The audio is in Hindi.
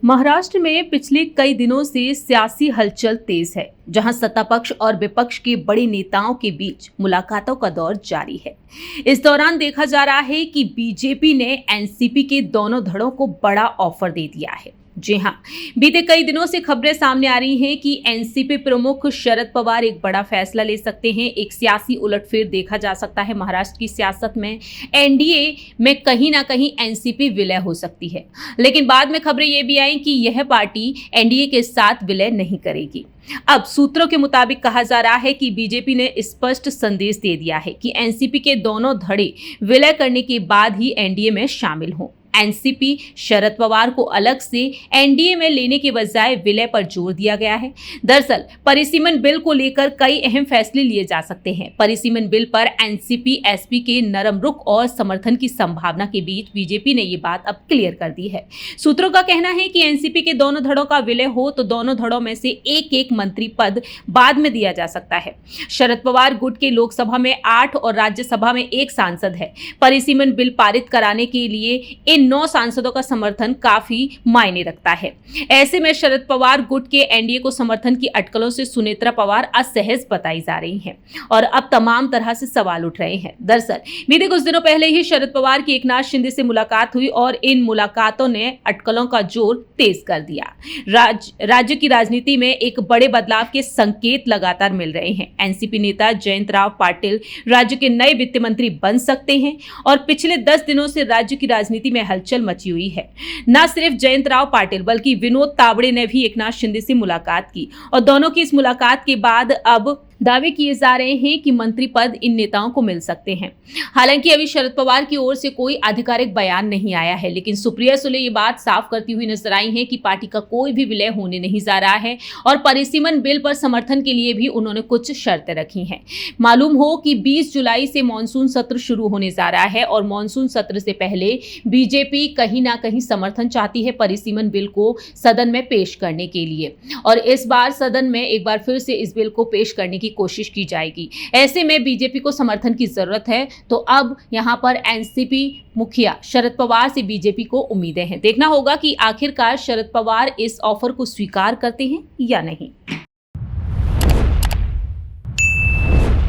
महाराष्ट्र में पिछले कई दिनों से सियासी हलचल तेज है, जहां सत्ता पक्ष और विपक्ष के बड़े नेताओं के बीच मुलाकातों का दौर जारी है। इस दौरान देखा जा रहा है कि बीजेपी ने एनसीपी के दोनों धड़ों को बड़ा ऑफर दे दिया है। जी हां, बीते कई दिनों से खबरें सामने आ रही हैं कि एनसीपी प्रमुख शरद पवार एक बड़ा फैसला ले सकते हैं। एक सियासी उलटफेर देखा जा सकता है। महाराष्ट्र की सियासत में एनडीए में कहीं ना कहीं एनसीपी विलय हो सकती है, लेकिन बाद में खबरें ये भी आई कि यह पार्टी एनडीए के साथ विलय नहीं करेगी। अब सूत्रों के मुताबिक कहा जा रहा है कि बीजेपी ने स्पष्ट संदेश दे दिया है कि एनसीपी के दोनों धड़े विलय करने के बाद ही एनडीए में शामिल हों। एनसीपी शरद पवार को अलग से एनडीए में लेने के बजाय विलय पर जोर दिया गया है। दरअसल परिसीमन बिल को लेकर कई अहम फैसले लिए जा सकते हैं। परिसीमन बिल पर एनसीपी एसपी के नरम रुख और समर्थन की संभावना के बीच बीजेपी ने ये बात अब क्लियर कर दी है। सूत्रों का कहना है कि एनसीपी के दोनों धड़ों का विलय हो तो दोनों धड़ों में से एक एक मंत्री पद बाद में दिया जा सकता है। शरद पवार गुट के लोकसभा में 8 और राज्यसभा में 1 सांसद है। परिसीमन बिल पारित कराने के लिए इन 9 सांसदों का समर्थन काफी मायने रखता है। ऐसे में शरद पवार गुट के एनडीए को समर्थन की अटकलों से सुनेत्रा पवार असहज बताई जा रही हैं और अब तमाम तरह से सवाल उठ रहे हैं। दरअसल बीते कुछ दिनों पहले ही शरद पवार की एकनाथ शिंदे से मुलाकात हुई और इन मुलाकातों ने अटकलों का जोर तेज कर दिया। राज्य की राजनीति में एक बड़े बदलाव के संकेत लगातार मिल रहे हैं। एनसीपी नेता जयंत राव पाटिल राज्य के नए वित्त मंत्री बन सकते हैं और पिछले 10 दिनों से राज्य की राजनीति में हलचल मची हुई है। न सिर्फ जयंत राव पाटिल बल्कि विनोद तावड़े ने भी एकनाथ शिंदे से मुलाकात की और दोनों की इस मुलाकात के बाद अब दावे किए जा रहे हैं कि मंत्री पद इन नेताओं को मिल सकते हैं। हालांकि अभी शरद पवार की ओर से कोई आधिकारिक बयान नहीं आया है, लेकिन सुप्रिया सुले ये बात साफ करती हुई नजर आई है कि पार्टी का कोई भी विलय होने नहीं जा रहा है और परिसीमन बिल पर समर्थन के लिए भी उन्होंने कुछ शर्तें रखी हैं। मालूम हो कि 20 जुलाई से मानसून सत्र शुरू होने जा रहा है और मानसून सत्र से पहले बीजेपी कहीं ना कहीं समर्थन चाहती है परिसीमन बिल को सदन में पेश करने के लिए, और इस बार सदन में एक बार फिर से इस बिल को पेश करने की कोशिश की जाएगी। ऐसे में बीजेपी को समर्थन की जरूरत है, तो अब यहां पर एनसीपी मुखिया शरद पवार से बीजेपी को उम्मीदें हैं। देखना होगा कि आखिरकार शरद पवार इस ऑफर को स्वीकार करते हैं या नहीं।